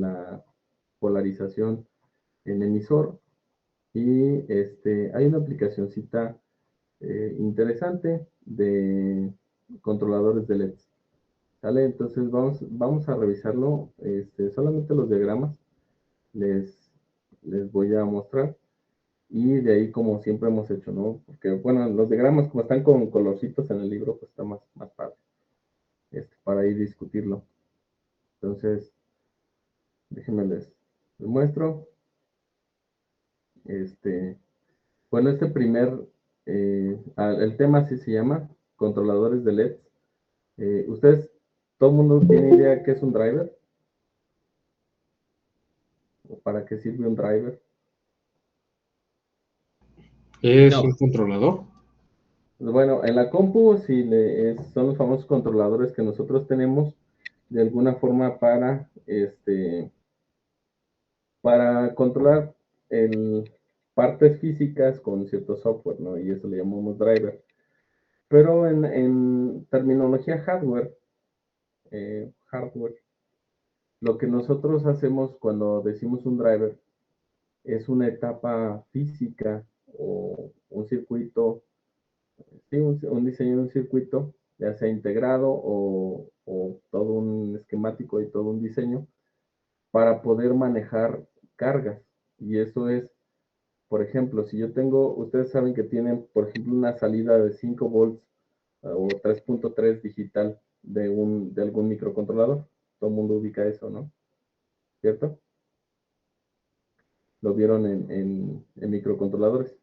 la polarización en emisor. Y hay una aplicacioncita interesante de controladores de LEDs. ¿Sale? Entonces vamos a revisarlo. Solamente los diagramas les voy a mostrar. Y de ahí, como siempre hemos hecho, ¿no? Porque, bueno, los diagramas, como están con colorcitos en el libro, pues está más padre para ir discutirlo. Entonces, déjenme les muestro. Bueno, el tema así se llama, controladores de LEDs. ¿Ustedes, todo el mundo tiene idea qué es un driver? ¿O para qué sirve un driver? ¿Es No. un controlador? Bueno, en la compu sí son los famosos controladores que nosotros tenemos de alguna forma para controlar partes físicas con cierto software, ¿no? Y eso le llamamos driver. Pero en terminología hardware, lo que nosotros hacemos cuando decimos un driver es una etapa física o un circuito, sí, un diseño de un circuito, ya sea integrado o todo un esquemático y todo un diseño para poder manejar cargas. Y eso es, por ejemplo, si yo ustedes saben que tienen, por ejemplo, una salida de 5 volts o 3.3 digital de algún microcontrolador. Todo el mundo ubica eso, ¿no? ¿Cierto? Lo vieron en microcontroladores.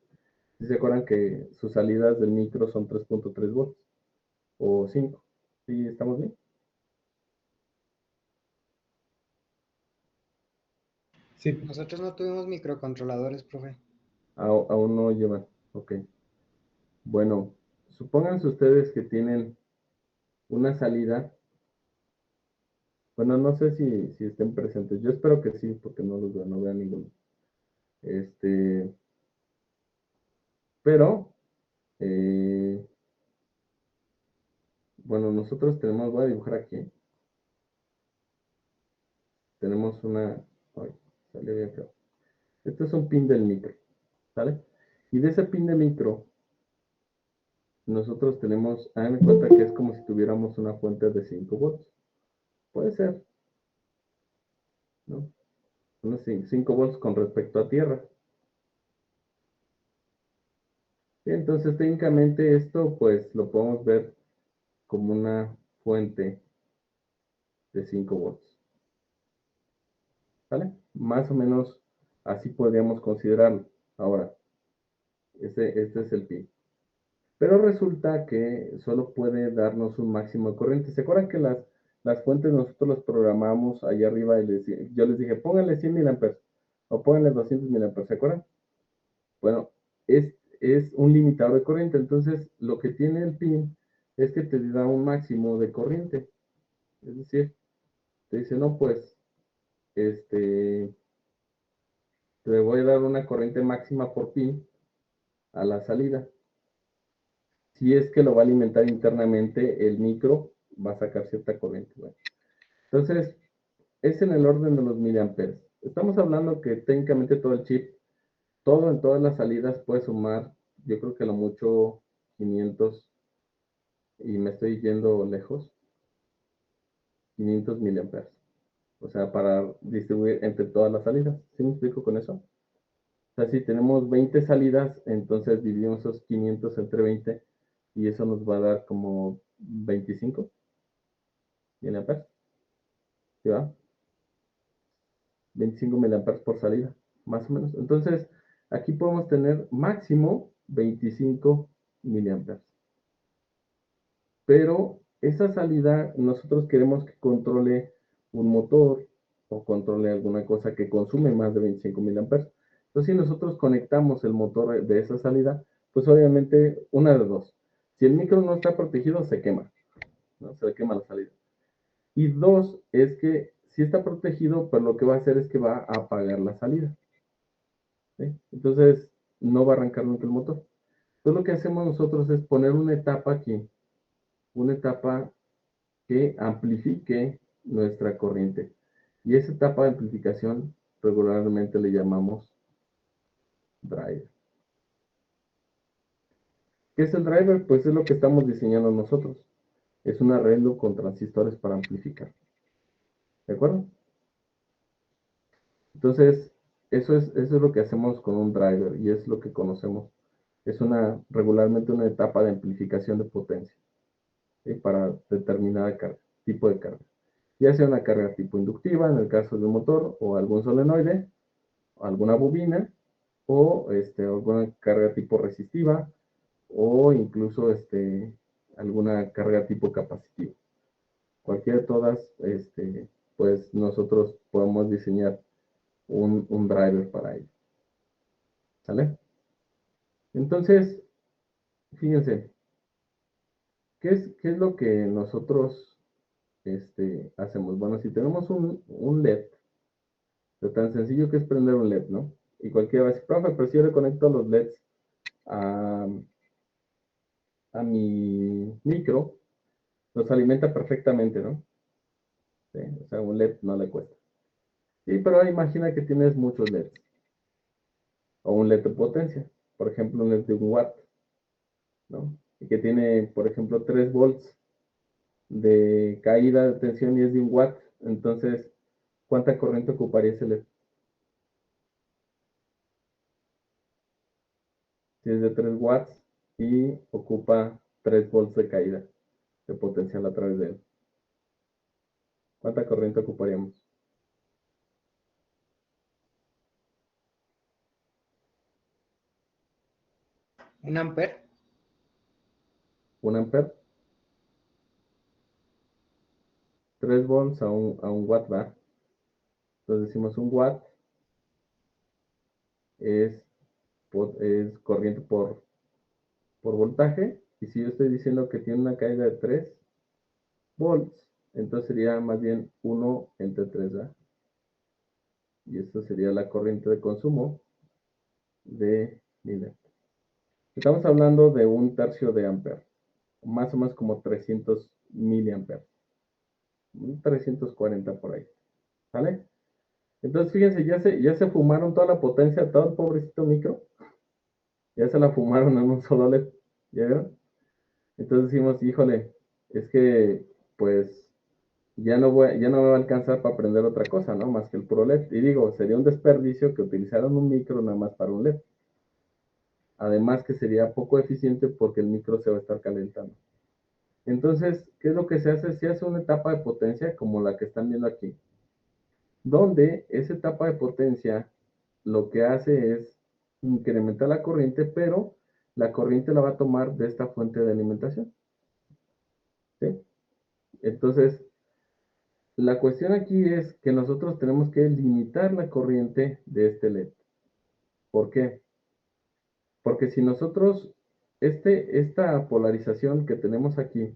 ¿Sí se acuerdan que sus salidas del micro son 3.3 volts o 5? ¿Sí estamos bien? Sí. Nosotros no tuvimos microcontroladores, profe. Aún no llevan. Ok. Bueno, supónganse ustedes que tienen una salida. Bueno, no sé si estén presentes. Yo espero que sí, porque no los veo, no veo a ninguno. Pero, bueno, nosotros voy a dibujar aquí. Tenemos ay, salió bien feo. Este es un pin del micro, ¿sale? Y de ese pin de micro, nosotros hagan en cuenta que es como si tuviéramos una fuente de 5 volts. Puede ser, ¿no? Unos 5 volts con respecto a tierra. Y entonces, técnicamente esto, pues, lo podemos ver como una fuente de 5 volts. ¿Sale? Más o menos así podríamos considerarlo. Ahora, este es el pin. Pero resulta que solo puede darnos un máximo de corriente. ¿Se acuerdan que las fuentes nosotros las programamos allá arriba y yo les dije, pónganle 100 mil amperes o pónganle 200 mil amperes? ¿Se acuerdan? Bueno, es un limitador de corriente. Entonces, lo que tiene el pin es que te da un máximo de corriente. Es decir, te dice, no, pues, te voy a dar una corriente máxima por pin a la salida. Si es que lo va a alimentar internamente, el micro va a sacar cierta corriente. Bueno, entonces, es en el orden de los miliamperes. Estamos hablando que técnicamente todo el chip, todo en todas las salidas puede sumar, yo creo que a lo mucho 500, y me estoy yendo lejos, 500 miliamperes. O sea, para distribuir entre todas las salidas. ¿Sí me explico con eso? O sea, si tenemos 20 salidas, entonces dividimos esos 500 entre 20 y eso nos va a dar como 25 miliamperes. ¿Sí va? 25 miliamperes por salida, más o menos. Entonces, aquí podemos tener máximo 25 miliamperes. Pero esa salida nosotros queremos que controle un motor o controle alguna cosa que consume más de 25 miliamperes. Entonces, si nosotros conectamos el motor de esa salida, pues obviamente una de dos. Si el micro no está protegido, se quema, ¿no? Se le quema la salida. Y dos, es que si está protegido, pues lo que va a hacer es que va a apagar la salida. ¿Sí? Entonces, no va a arrancar nunca el motor. Entonces, lo que hacemos nosotros es poner una etapa aquí, una etapa que amplifique nuestra corriente. Y esa etapa de amplificación regularmente le llamamos driver. ¿Qué es el driver? Pues es lo que estamos diseñando nosotros. Es un arreglo con transistores para amplificar. ¿De acuerdo? Entonces, eso es lo que hacemos con un driver y es lo que conocemos. Es regularmente una etapa de amplificación de potencia, ¿sí? Para determinada carga, tipo de carga. Ya sea una carga tipo inductiva, en el caso de un motor, o algún solenoide, o alguna bobina, o alguna carga tipo resistiva, o incluso alguna carga tipo capacitiva. Cualquiera de todas, pues nosotros podemos diseñar un driver para ello. ¿Sale? Entonces, fíjense, ¿qué es lo que nosotros hacemos? Bueno, si tenemos un LED, lo tan sencillo que es prender un LED, ¿no? Y cualquiera va a decir, profe, pero si yo le conecto los LEDs a, a mi micro, los alimenta perfectamente, ¿no? ¿Sí? O sea, un LED no le cuesta. Sí, pero ahora imagina que tienes muchos LEDs, o un LED de potencia, por ejemplo, un LED de 1 watt, ¿no? Y que tiene, por ejemplo, 3 volts de caída de tensión y es de 1 watt, entonces, ¿cuánta corriente ocuparía ese LED? Si es de 3 watts y ocupa 3 volts de caída de potencial a través de él. ¿Cuánta corriente ocuparíamos? ¿Un amper? 1 amper, 3 volts a un watt, ¿va? Entonces decimos 1 watt es, es corriente por voltaje. Y si yo estoy diciendo que tiene una caída de 3 volts, entonces sería más bien 1 entre 3, ¿va? Y esto sería la corriente de consumo de mi LED. Estamos hablando de 1/3 de amper, más o menos como 300 miliamperes, 340 por ahí, ¿vale? Entonces, fíjense, ya se fumaron toda la potencia, todo el pobrecito micro, ya se la fumaron en un solo LED, ¿ya vieron? Entonces decimos, híjole, es que, pues, ya no me va a alcanzar para aprender otra cosa, ¿no? Más que el puro LED. Y digo, sería un desperdicio que utilizaran un micro nada más para un LED. Además que sería poco eficiente porque el micro se va a estar calentando. Entonces, ¿qué es lo que se hace? Se hace una etapa de potencia como la que están viendo aquí, donde esa etapa de potencia lo que hace es incrementar la corriente, pero la corriente la va a tomar de esta fuente de alimentación, ¿sí? Entonces, la cuestión aquí es que nosotros tenemos que limitar la corriente de este LED. ¿Por qué? Porque si nosotros, esta polarización que tenemos aquí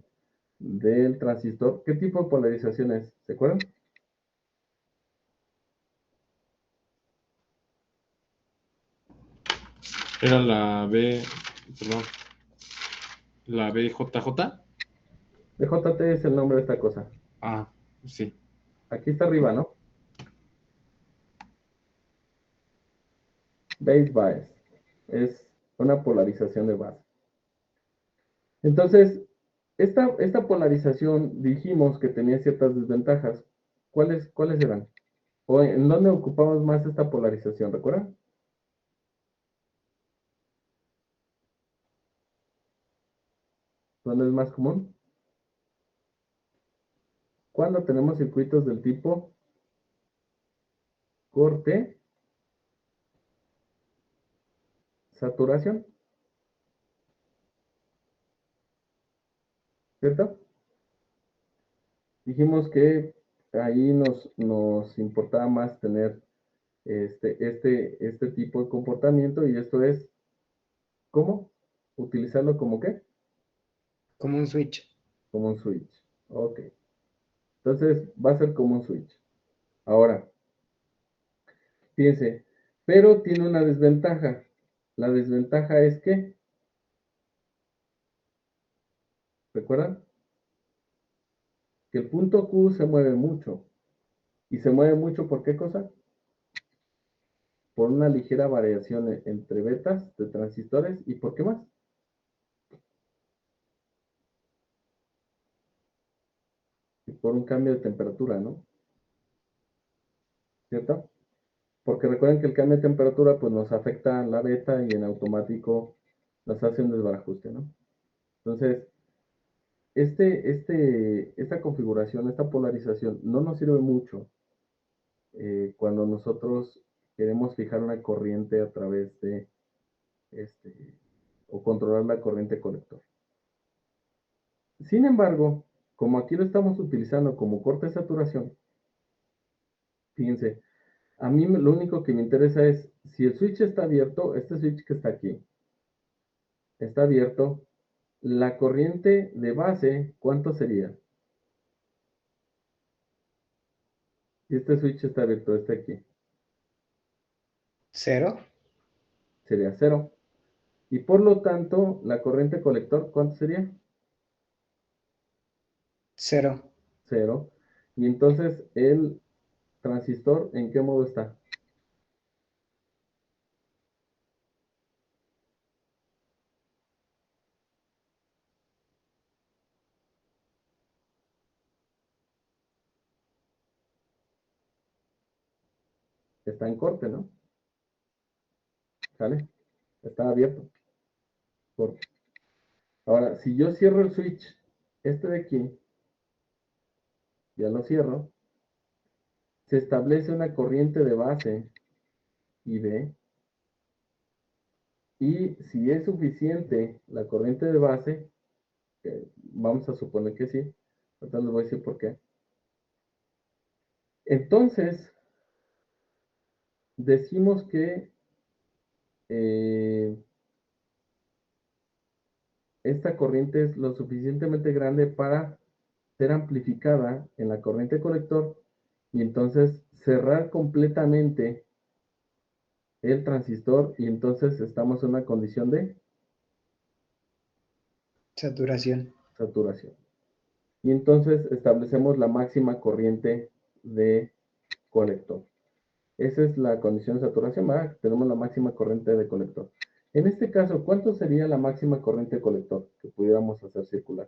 del transistor, ¿qué tipo de polarización es? ¿Se acuerdan? Era la B, perdón, la BJJ. BJT es el nombre de esta cosa. Ah, sí. Aquí está arriba, ¿no? Base bias. Es una polarización de base. Entonces, esta polarización dijimos que tenía ciertas desventajas. ¿Cuáles eran? ¿O en dónde ocupamos más esta polarización? ¿Recuerdan? ¿Dónde es más común? Cuando tenemos circuitos del tipo corte, saturación, ¿cierto? Dijimos que ahí nos importaba más tener este tipo de comportamiento y esto es, ¿cómo? ¿Utilizarlo como qué? Como un switch. Como un switch. Ok. Entonces va a ser como un switch. Ahora, fíjense, pero tiene una desventaja. La desventaja es que, ¿recuerdan? Que el punto Q se mueve mucho. Y se mueve mucho, ¿por qué cosa? Por una ligera variación entre betas de transistores. ¿Y por qué más? Y por un cambio de temperatura, ¿no? ¿Cierto? Porque recuerden que el cambio de temperatura pues nos afecta la beta y en automático nos hace un desbarajuste, ¿no? Entonces, esta configuración, esta polarización no nos sirve mucho cuando nosotros queremos fijar una corriente a través de o controlar la corriente colector. Sin embargo, como aquí lo estamos utilizando como corte de saturación, fíjense, a mí lo único que me interesa es si el switch está abierto, este switch que está aquí, está abierto, la corriente de base, ¿cuánto sería? Si este switch está abierto, este aquí, ¿Cero? sería cero. Y por lo tanto, la corriente colector, ¿cuánto sería? Cero. Cero. Y entonces el transistor, ¿en qué modo está? Está en corte, ¿no? ¿Sale? Está abierto. Corte. Ahora, si yo cierro el switch, este de aquí, ya lo cierro, se establece una corriente de base IB, y si es suficiente la corriente de base, que vamos a suponer que sí, ahorita les voy a decir por qué. Entonces, decimos que eh, esta corriente es lo suficientemente grande para ser amplificada en la corriente colector y entonces cerrar completamente el transistor y entonces estamos en una condición de Saturación. saturación. Y entonces establecemos la máxima corriente de colector. Esa es la condición de saturación, ¿verdad? Tenemos la máxima corriente de colector. En este caso, ¿cuánto sería la máxima corriente de colector que pudiéramos hacer circular?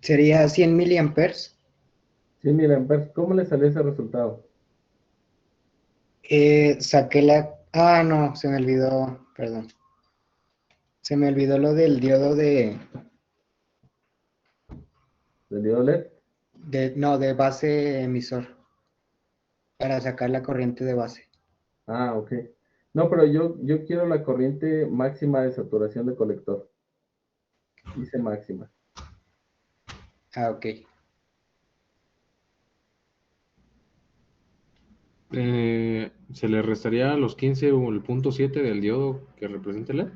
Sería 100 miliamperes. 100 miliamperes. ¿Cómo le salió ese resultado? Saqué la... Ah, no, se me olvidó, perdón. Se me olvidó lo del diodo ¿Del diodo LED? no, de base emisor, para sacar la corriente de base. Ah, ok. No, pero yo quiero la corriente máxima de saturación de colector. Dice máxima. Ah, ok. ¿Se le restaría a los 15 o el punto 7 del diodo que representa el LED?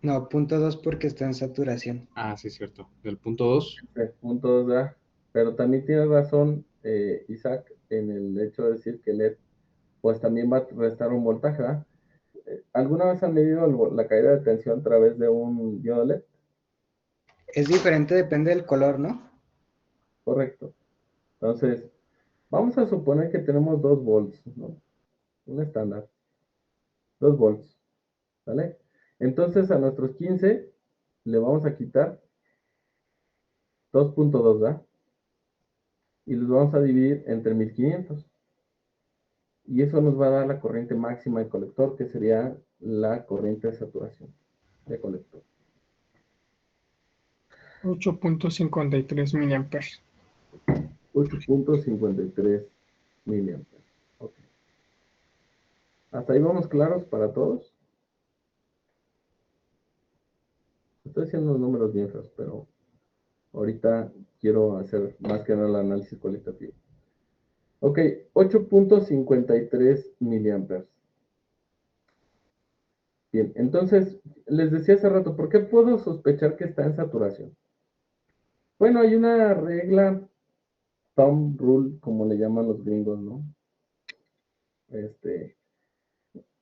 No, punto 2 porque está en saturación. Ah, sí, es cierto. Del punto 2. Punto 2A. Pero también tiene razón Isaac en el hecho de decir que LED pues también va a restar un voltaje, ¿verdad? ¿Alguna vez han medido la caída de tensión a través de un diodo LED? Es diferente, depende del color, ¿no? Correcto. Entonces, vamos a suponer que tenemos 2 volts, ¿no? Un estándar. 2 volts, ¿vale? Entonces a nuestros 15 le vamos a quitar 2.2, ¿verdad? Y los vamos a dividir entre 1500. Y eso nos va a dar la corriente máxima de colector, que sería la corriente de saturación de colector. 8.53 miliamperes. 8.53 miliamperes. Ok. ¿Hasta ahí vamos claros para todos? Estoy haciendo unos números bien feos, pero ahorita quiero hacer más que nada el análisis cualitativo. Ok, 8.53 miliamperes. Bien, entonces, les decía hace rato, ¿por qué puedo sospechar que está en saturación? Bueno, hay una regla, thumb rule, como le llaman los gringos, ¿no?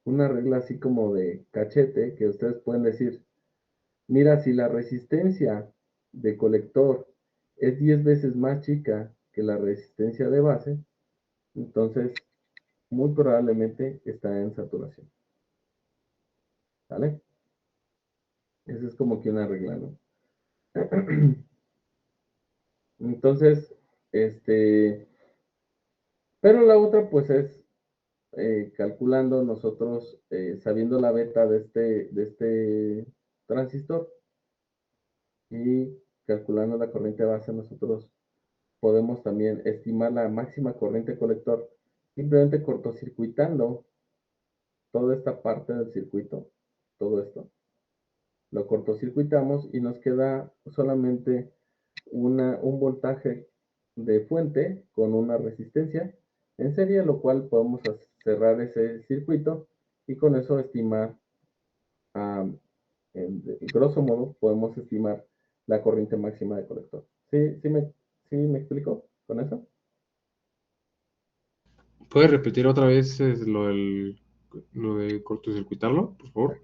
Una regla así como de cachete, que ustedes pueden decir, mira, si la resistencia de colector es 10 veces más chica que la resistencia de base, entonces muy probablemente está en saturación. ¿Vale? Esa es como que una regla, ¿no? Entonces, pero la otra pues es calculando nosotros, sabiendo la beta de este transistor y calculando la corriente base, nosotros podemos también estimar la máxima corriente colector simplemente cortocircuitando toda esta parte del circuito, todo esto. Lo cortocircuitamos y nos queda solamente un voltaje de fuente con una resistencia en serie, lo cual podemos cerrar ese circuito y con eso estimar, en grosso modo, podemos estimar la corriente máxima de colector. ¿Sí me explico con eso? ¿Puedes repetir otra vez lo de cortocircuitarlo, por favor?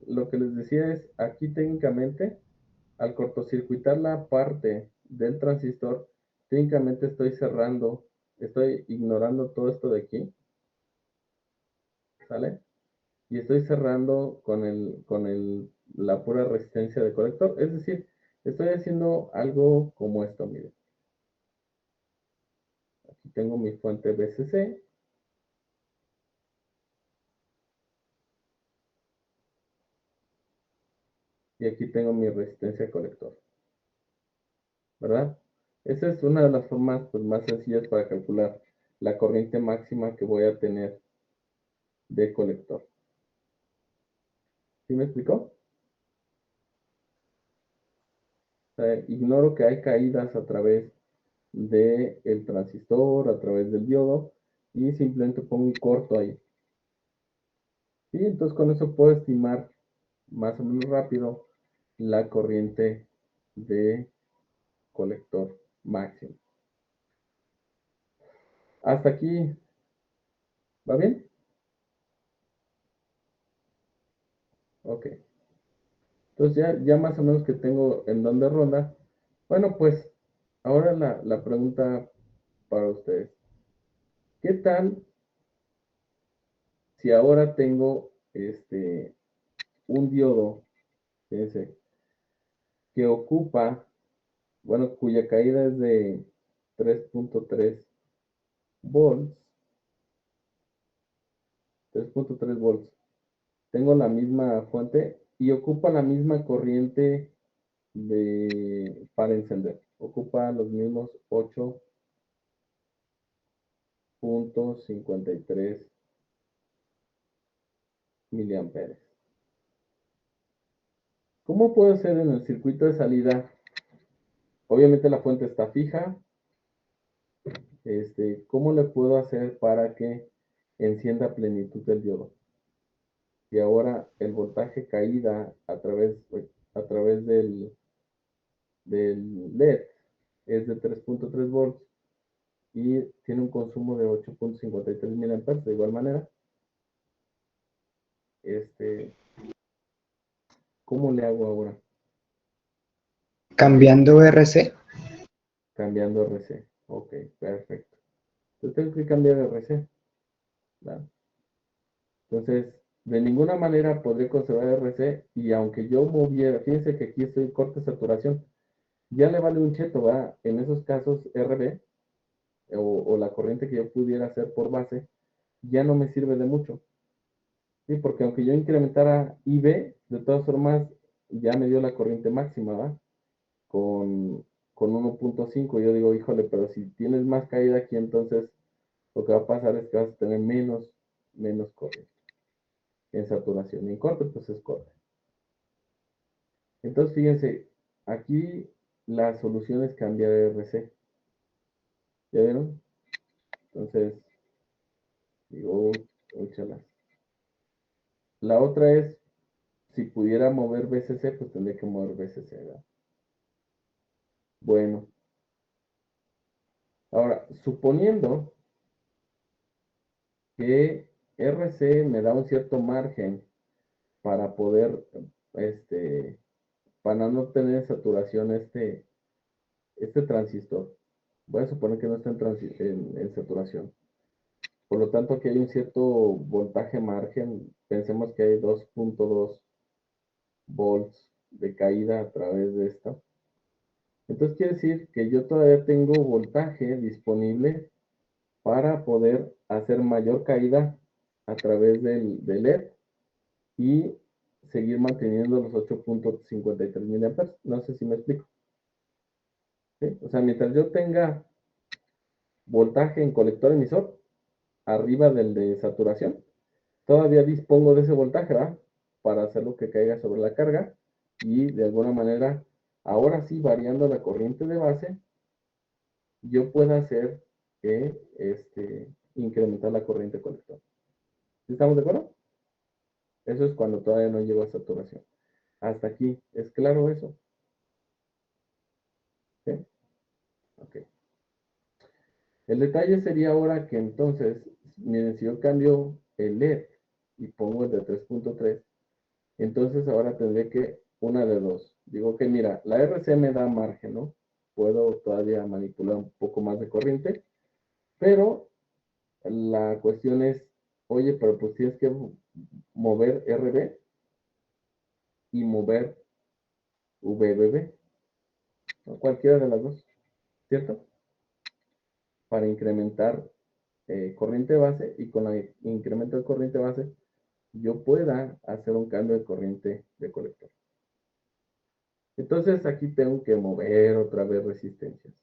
Lo que les decía es, aquí técnicamente, al cortocircuitar la parte del transistor, técnicamente estoy ignorando todo esto de aquí, ¿sale? Y estoy cerrando la pura resistencia de colector. Es decir, estoy haciendo algo como esto, miren. Aquí tengo mi fuente BCC. Y aquí tengo mi resistencia de colector. ¿Verdad? Esa es una de las formas pues, más sencillas para calcular la corriente máxima que voy a tener de colector. ¿Sí me explicó? O sea, ignoro que hay caídas a través del transistor, a través del diodo, y simplemente pongo un corto ahí. ¿Sí? Entonces con eso puedo estimar más o menos rápido la corriente de colector máximo. Hasta aquí, ¿va bien? Ok. Entonces ya más o menos que tengo en dónde ronda. Bueno, pues ahora la pregunta para ustedes. ¿Qué tal si ahora tengo un diodo, fíjense, que ocupa, bueno, cuya caída es de 3.3 volts, 3.3 volts. Tengo la misma fuente y ocupa la misma corriente para encender. Ocupa los mismos 8.53 miliamperes. ¿Cómo puedo hacer en el circuito de salida? Obviamente la fuente está fija. ¿Cómo le puedo hacer para que encienda a plenitud el diodo? Y ahora el voltaje caída a través del LED es de 3.3 volts y tiene un consumo de 8.53 miliamperes. De igual manera, ¿cómo le hago ahora? Cambiando RC. Cambiando RC. Ok, perfecto. Yo tengo que cambiar RC. ¿Verdad? Entonces, de ninguna manera podré conservar RC y aunque yo moviera, fíjense que aquí estoy en corte saturación, ya le vale un cheto, ¿verdad? En esos casos RB o la corriente que yo pudiera hacer por base ya no me sirve de mucho. Sí, porque aunque yo incrementara IB, de todas formas ya me dio la corriente máxima, ¿verdad? Con 1.5, yo digo, híjole, pero si tienes más caída aquí, entonces lo que va a pasar es que vas a tener menos corriente en saturación. Y en corte, pues es corte. Entonces, fíjense, aquí la solución es cambiar RC. ¿Ya vieron? Entonces, digo, úchalas. La otra es, si pudiera mover BCC, pues tendría que mover BCC, ¿verdad? Bueno. Ahora, suponiendo que RC me da un cierto margen para poder, para no tener saturación este transistor. Voy a suponer que no está en saturación. Por lo tanto, aquí hay un cierto voltaje margen. Pensemos que hay 2.2 volts de caída a través de esto. Entonces quiere decir que yo todavía tengo voltaje disponible para poder hacer mayor caída a través del LED y seguir manteniendo los 8.53 miliamperes. No sé si me explico. ¿Sí? O sea, mientras yo tenga voltaje en colector emisor arriba del de saturación, todavía dispongo de ese voltaje, ¿verdad? Para hacer lo que caiga sobre la carga y de alguna manera, ahora sí, variando la corriente de base, yo pueda hacer que incrementar la corriente colector. ¿Estamos de acuerdo? Eso es cuando todavía no llego a saturación. Hasta aquí, ¿es claro eso? ¿Sí? Ok. El detalle sería ahora que entonces, miren, si yo cambio el LED y pongo el de 3.3, entonces ahora tendré que, una de dos. Digo que mira, la RC me da margen, ¿no? Puedo todavía manipular un poco más de corriente, pero la cuestión es, oye, pero pues tienes que mover RB y mover VBB, ¿no? Cualquiera de las dos, ¿cierto? Para incrementar corriente base y con el incremento de corriente base yo pueda hacer un cambio de corriente de colector. Entonces aquí tengo que mover otra vez resistencias,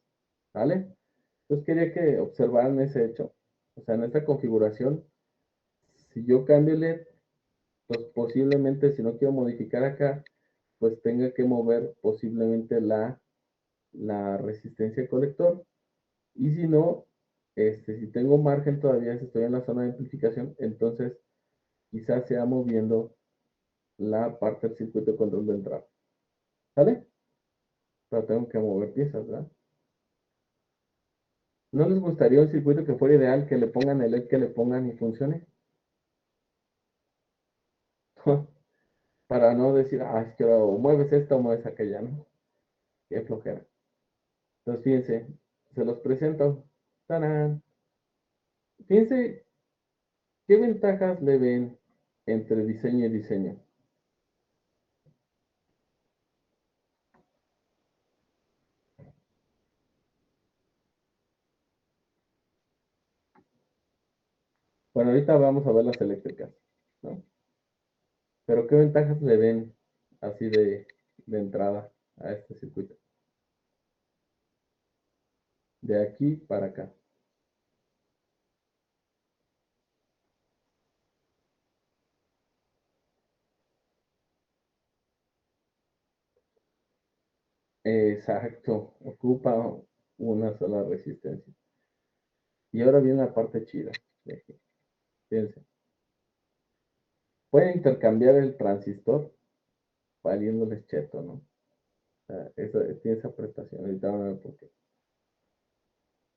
¿vale? Entonces quería que observaran ese hecho. O sea, en esta configuración, si yo cambio el LED, pues posiblemente si no quiero modificar acá, pues tenga que mover posiblemente la resistencia de colector. Y si no, si tengo margen todavía, si estoy en la zona de amplificación, entonces quizás sea moviendo la parte del circuito de control de entrada. ¿Sale? Pero tengo que mover piezas, ¿verdad? ¿No les gustaría un circuito que fuera ideal, que le pongan el LED que le pongan y funcione? Para no decir, es que o mueves esta o mueves aquella, ¿no? Qué flojera. Entonces, fíjense, se los presento. ¡Tarán! Fíjense, ¿qué ventajas le ven entre diseño y diseño? Bueno, ahorita vamos a ver las eléctricas, ¿no? Pero ¿qué ventajas le ven así de entrada a este circuito? De aquí para acá. Exacto, ocupa una sola resistencia. Y ahora viene la parte chida. Fíjense. Pueden intercambiar el transistor valiéndoles cheto, ¿no? O sea, tiene esa prestación. Ahorita van a ver por qué.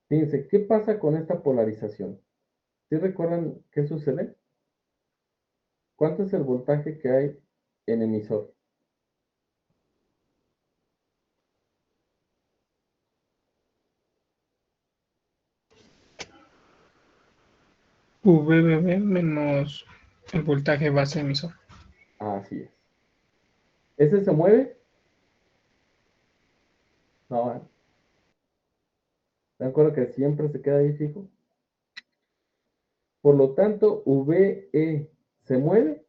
Fíjense, ¿qué pasa con esta polarización? ¿Sí recuerdan qué sucede? ¿Cuánto es el voltaje que hay en emisor? VBB menos el voltaje base emisor. Así es. ¿Ese se mueve? No, ¿eh? ¿De acuerdo que siempre se queda ahí fijo? Por lo tanto, VE se mueve.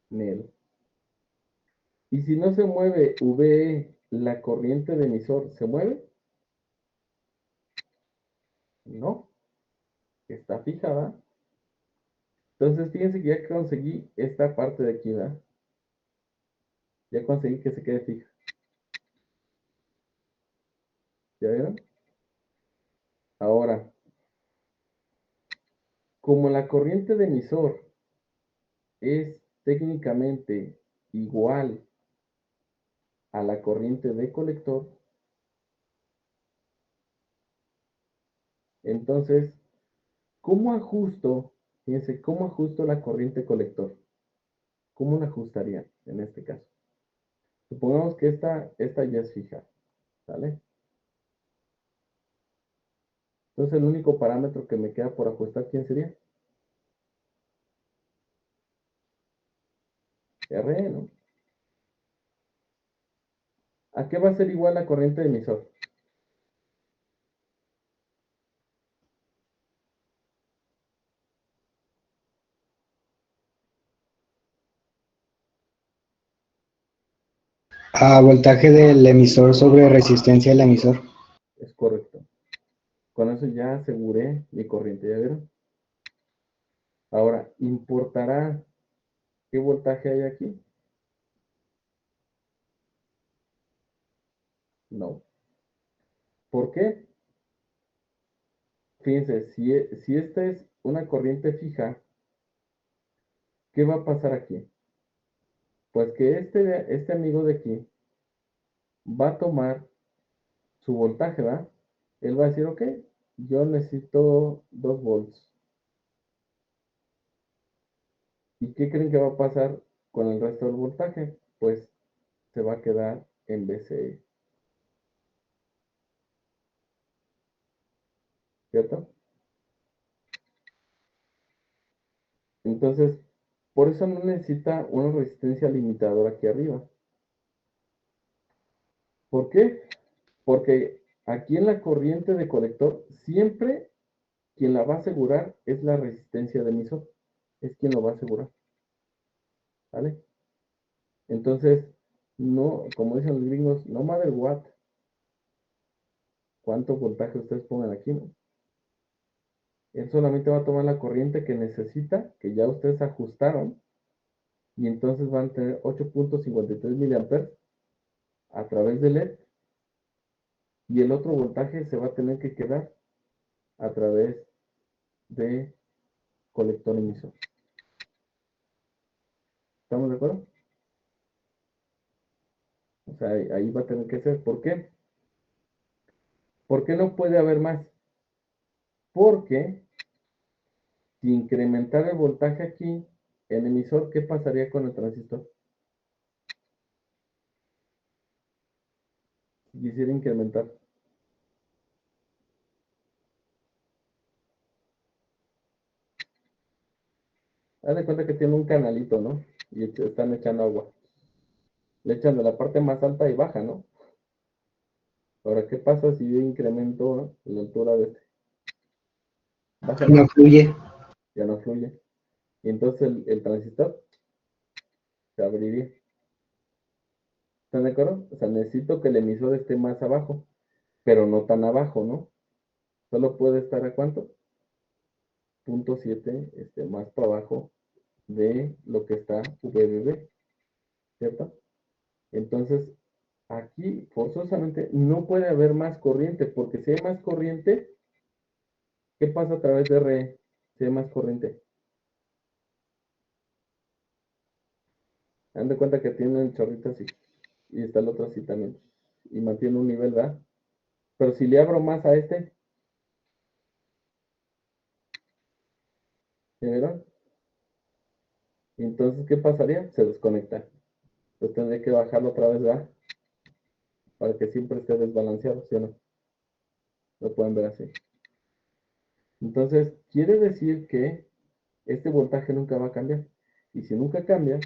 Nel. Y si no se mueve VE, la corriente de emisor se mueve. No, está fijada. Entonces, fíjense que ya conseguí esta parte de aquí, ¿verdad? Ya conseguí que se quede fija. ¿Ya vieron? Ahora, como la corriente de emisor es técnicamente igual a la corriente de colector, entonces, ¿cómo ajusto? Fíjense, ¿cómo ajusto la corriente colector? ¿Cómo la ajustaría en este caso? Supongamos que esta ya es fija, ¿vale? Entonces el único parámetro que me queda por ajustar, ¿quién sería? RE, ¿no? ¿A qué va a ser igual la corriente de emisor? Voltaje del emisor sobre resistencia del emisor. Es correcto. Con eso ya aseguré mi corriente, ¿ya vieron? Ahora, ¿importará qué voltaje hay aquí? No. ¿Por qué? Fíjense, si esta es una corriente fija, ¿qué va a pasar aquí? Pues que este amigo de aquí va a tomar su voltaje, ¿va? Él va a decir, ok, yo necesito 2 volts. ¿Y qué creen que va a pasar con el resto del voltaje? Pues se va a quedar en VCE, ¿cierto? Entonces, por eso no necesita una resistencia limitadora aquí arriba. ¿Por qué? Porque aquí en la corriente de colector, siempre quien la va a asegurar es la resistencia de emisor. Es quien lo va a asegurar. ¿Vale? Entonces, no, como dicen los gringos, no matter what, cuánto voltaje ustedes pongan aquí, ¿no? Él solamente va a tomar la corriente que necesita, que ya ustedes ajustaron, y entonces van a tener 8.53 miliamperes a través del LED, y el otro voltaje se va a tener que quedar a través de colector emisor. ¿Estamos de acuerdo? O sea, ahí va a tener que ser. ¿Por qué? ¿Por qué no puede haber más? Porque si incrementara el voltaje aquí, el emisor, ¿qué pasaría con el transistor? Si quisiera incrementar. Haz de cuenta que tiene un canalito, ¿no? Y están echando agua. Le echan de la parte más alta y baja, ¿no? Ahora, ¿qué pasa si yo incremento la altura de este? Baja, No fluye. ya no fluye. Y entonces el transistor se abriría. ¿Están de acuerdo? O sea, necesito que el emisor esté más abajo, pero no tan abajo, ¿no? Solo puede estar a cuánto? 0.7, más para abajo de lo que está VBB, ¿cierto? Entonces, aquí forzosamente no puede haber más corriente, porque si hay más corriente, ¿qué pasa a través de RE? Si hay más corriente. Dan de cuenta que tiene el chorrito así, y está el otro así también, y mantiene un nivel, ¿verdad? Pero si le abro más a este, ¿ya vieron? Entonces, ¿qué pasaría? Se desconecta. Pues tendré que bajarlo otra vez, ¿verdad? Para que siempre esté desbalanceado, ¿sí o no? Lo pueden ver así. Entonces, quiere decir que este voltaje nunca va a cambiar. Y si nunca cambia,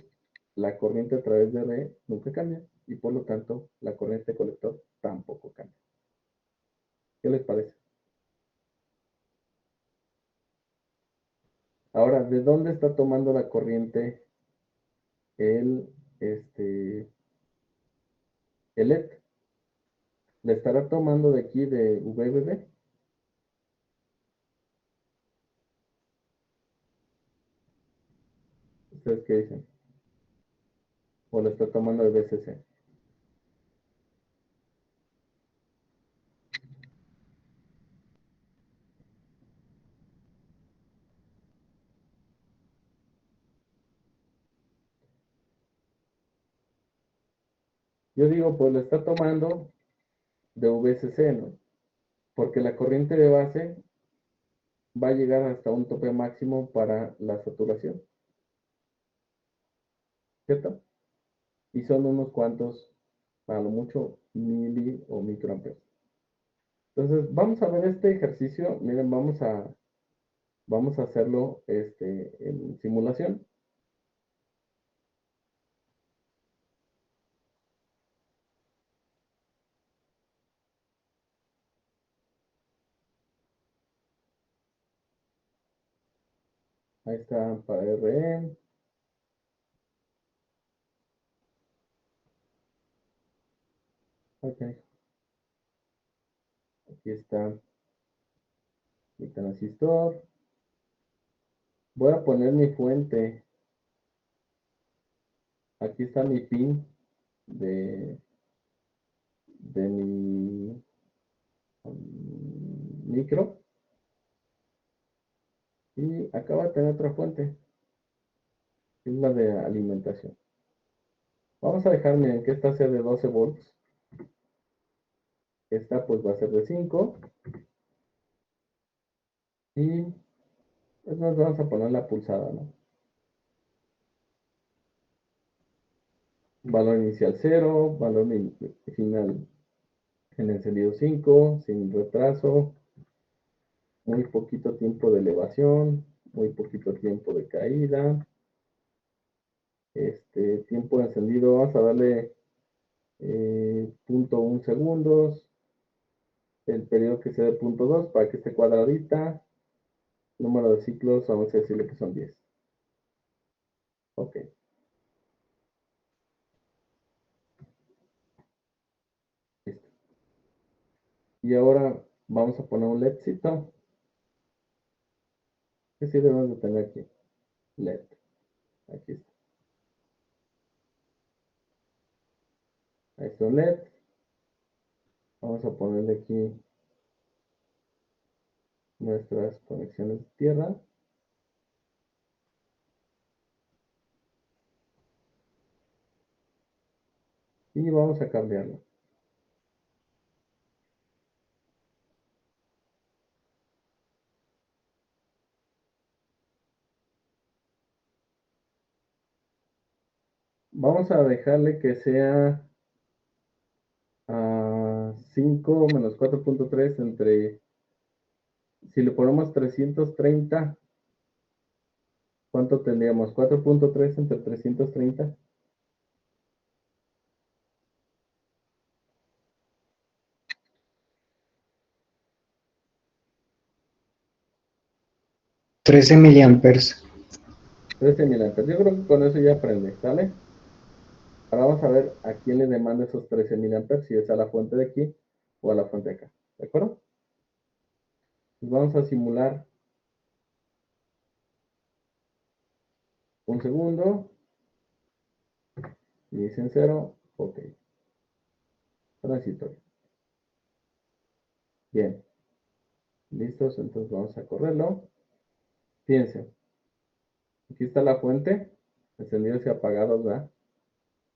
la corriente a través de RE nunca cambia. Y por lo tanto, la corriente colector tampoco cambia. ¿Qué les parece? Ahora, ¿de dónde está tomando la corriente el, el LED? ¿Le estará tomando de aquí de VBB? ¿Ustedes qué dicen? ¿O le está tomando de BCC? Yo digo, pues lo está tomando de VCC, ¿no? Porque la corriente de base va a llegar hasta un tope máximo para la saturación, ¿cierto? Y son unos cuantos, a lo mucho, mili o microamperes. Entonces, vamos a ver este ejercicio. Miren, vamos a hacerlo en simulación. Ahí está para RE. Ok. Aquí está mi transistor. Voy a poner mi fuente. Aquí está mi pin de mi micro. Y acá va a tener otra fuente. Es la de alimentación. Vamos a dejar, miren, que esta sea de 12 volts. Esta pues va a ser de 5. Y pues nos vamos a poner la pulsada, ¿no? Valor inicial 0, valor final en encendido 5, sin retraso, muy poquito tiempo de elevación, muy poquito tiempo de caída. Tiempo de encendido, vamos a darle 0.1 segundos. El periodo que sea de 0.2 para que esté cuadradita. Número de ciclos, vamos a decirle que son 10. Ok. Listo. Y ahora vamos a poner un LEDcito. ¿Qué sí debemos de tener aquí? LED. Aquí está. Ahí está un LED. Vamos a ponerle aquí nuestras conexiones de tierra. Y vamos a cambiarlo. Vamos a dejarle que sea 5 menos 4.3 entre, si le ponemos 330, ¿cuánto tendríamos? 4.3 entre 330. 13 miliamperes. 13 miliamperes. Yo creo que con eso ya aprende, ¿sale? Ahora vamos a ver a quién le demanda esos 13 miliamperes, si es a la fuente de aquí o a la fuente de acá. ¿De acuerdo? Pues vamos a simular un segundo. Y dicen 0. Ok. Transitorio. Bien. ¿Listos? Entonces vamos a correrlo. Fíjense. Aquí está la fuente. Encendidos y apagados, ¿verdad?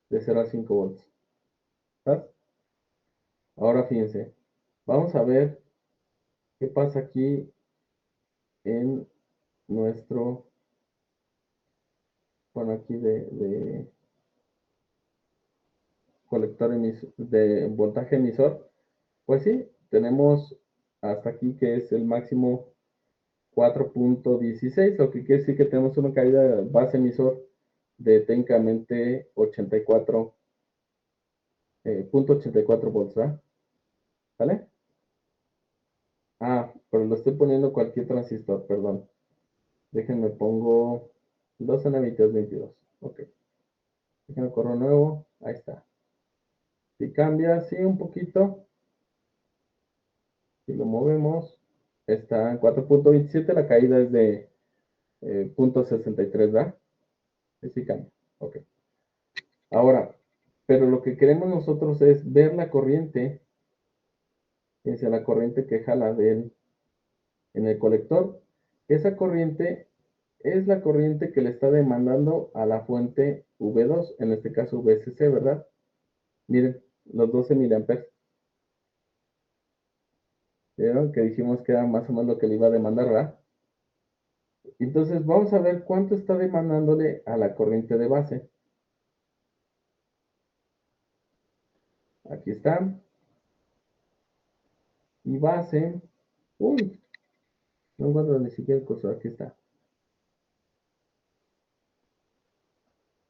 De 0 a 5 volts. ¿Estás? Ahora fíjense. Vamos a ver qué pasa aquí en nuestro, bueno, aquí de colector emisor, de voltaje emisor. Pues sí, tenemos hasta aquí que es el máximo 4.16, lo que quiere decir que tenemos una caída de base emisor de técnicamente 84.84 volts, ¿verdad? ¿Vale? Pero lo estoy poniendo cualquier transistor, perdón. Déjenme pongo 12 navitios 22. Ok. Déjenme corro nuevo. Ahí está. Si cambia, sí, un poquito. Si lo movemos, está en 4.27. La caída es de 0.63, ¿verdad? Sí cambia. Ok. Ahora, pero lo que queremos nosotros es ver la corriente. Fíjense, la corriente que jala en el colector. Esa corriente es la corriente que le está demandando a la fuente V2, en este caso VCC, ¿verdad? Miren, los 12 miliamperes. ¿Vieron? Que dijimos que era más o menos lo que le iba a demandar, ¿verdad? Entonces vamos a ver cuánto está demandándole a la corriente de base. Aquí está. Y base. Uy, no encuentro ni siquiera el cursor. Aquí está.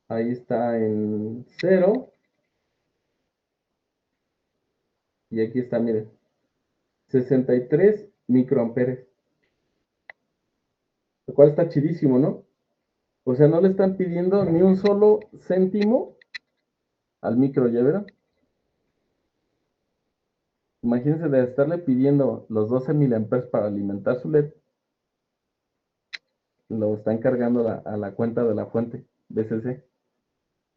Ahí está en 0. Y aquí está, miren. 63 microamperes. Lo cual está chidísimo, ¿no? O sea, no le están pidiendo ni un solo céntimo al micro, ¿ya verán? Imagínense de estarle pidiendo los 12 miliamperes para alimentar su LED, lo están cargando a la cuenta de la fuente BCC.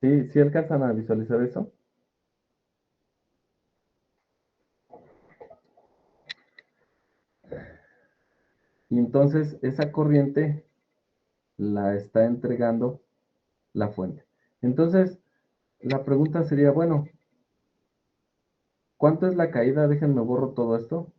¿Sí, sí alcanzan a visualizar eso? Y entonces esa corriente la está entregando la fuente. Entonces, la pregunta sería, bueno, ¿cuánto es la caída? Déjenme borro todo esto.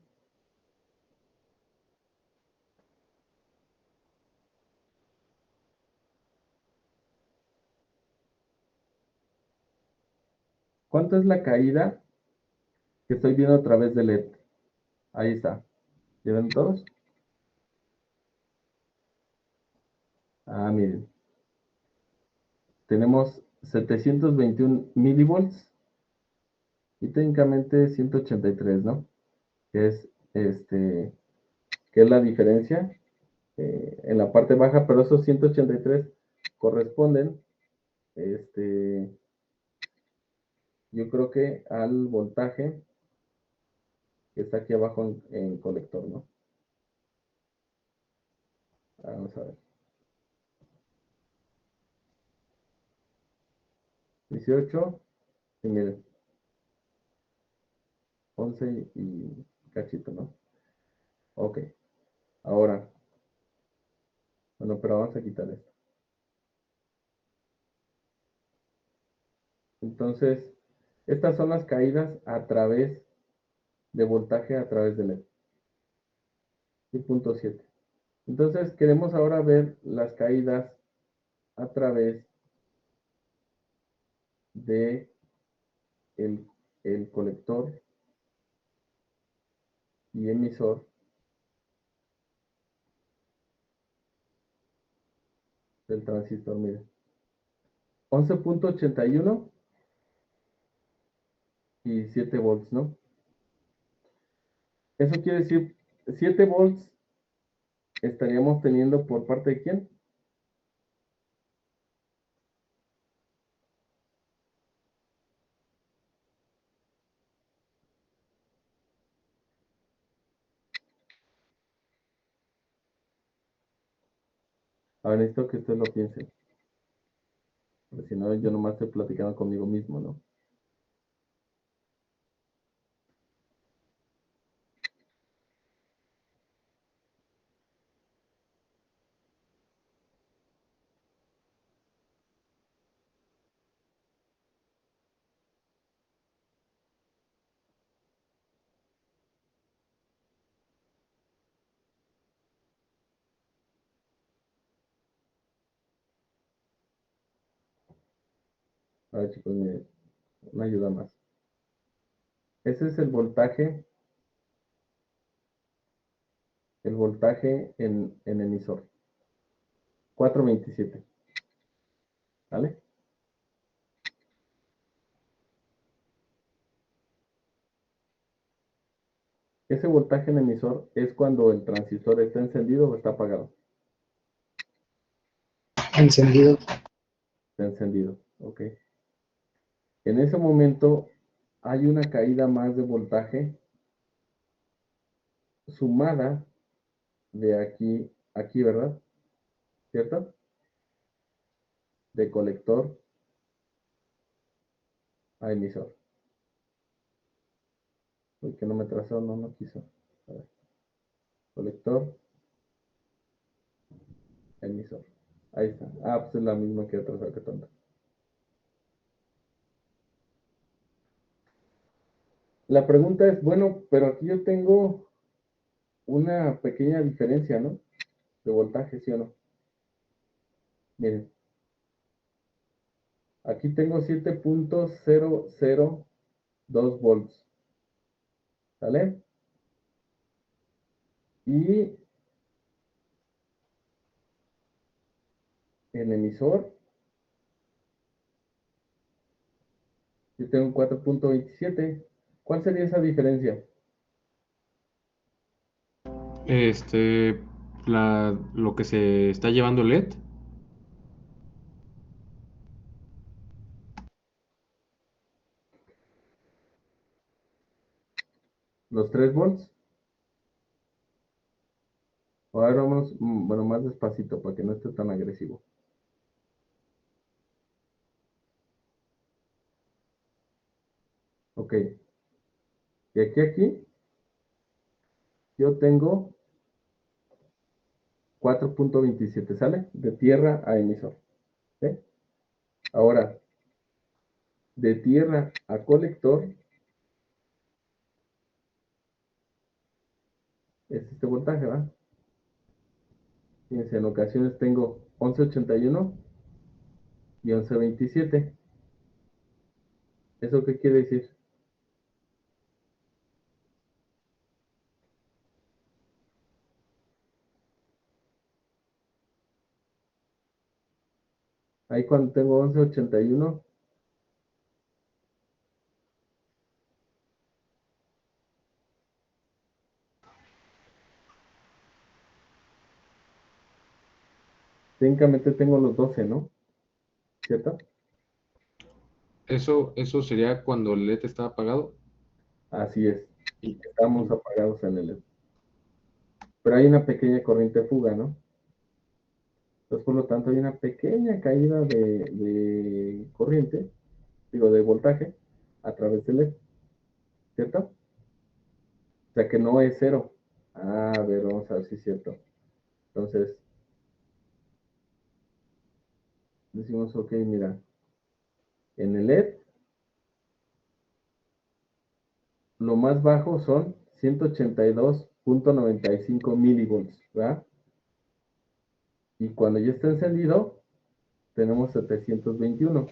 ¿Cuánto es la caída que estoy viendo a través del LED? Ahí está. ¿Ya ven todos? Ah, miren. Tenemos 721 milivolts y técnicamente 183, ¿no? Que es que es la diferencia en la parte baja, pero esos 183 corresponden, yo creo que al voltaje que está aquí abajo en colector, ¿no? Vamos a ver. 18, y miren, 11 y cachito, ¿no? Ok, ahora, bueno, pero vamos a quitar esto. Entonces, estas son las caídas a través de voltaje a través de LED. Y punto 7. Entonces, queremos ahora ver las caídas a través de el colector y emisor del transistor, miren. 11.81 y 7 volts, ¿no? Eso quiere decir 7 volts estaríamos teniendo por parte de quién. A ver, necesito que ustedes lo piensen. Porque si no, yo nomás estoy platicando conmigo mismo, ¿no? A ver, chicos, miren, una ayuda más. Ese es el voltaje en emisor. 427. ¿Vale? Ese voltaje en emisor es cuando el transistor está encendido o está apagado. Encendido. Está encendido, ok. En ese momento hay una caída más de voltaje sumada de aquí a aquí, ¿verdad? ¿Cierto? De colector a emisor. Uy, que no me trazó, no quiso. A ver. Colector, emisor. Ahí está. Ah, pues es la misma que trazar que tonto. La pregunta es, bueno, pero aquí yo tengo una pequeña diferencia, ¿no? De voltaje, ¿sí o no? Miren, aquí tengo 7.002 volts, ¿vale? Y el emisor, yo tengo 4.27. ¿Cuál sería esa diferencia? Lo que se está llevando el LED. ¿Los 3 volts? Ahora vamos, bueno, más despacito para que no esté tan agresivo. Ok. Y aquí, yo tengo 4.27, ¿sale? De tierra a emisor. ¿Sí? Ahora, de tierra a colector, es este voltaje, ¿va? Fíjense, en ocasiones tengo 11.81 y 11.27. ¿Eso qué quiere decir? Ahí cuando tengo 11.81, técnicamente tengo los 12, ¿no? ¿Cierto? Eso sería cuando el LED está apagado. Así es. Y, Estamos apagados en el LED. Pero hay una pequeña corriente fuga, ¿no? Entonces, por lo tanto, hay una pequeña caída de corriente, digo, de voltaje, a través del LED, ¿cierto? O sea que no es cero. Ah, a ver, vamos a ver si es cierto. Entonces, decimos, ok, mira, en el LED, lo más bajo son 182.95 milivolts, ¿verdad? Y cuando ya está encendido, tenemos 721.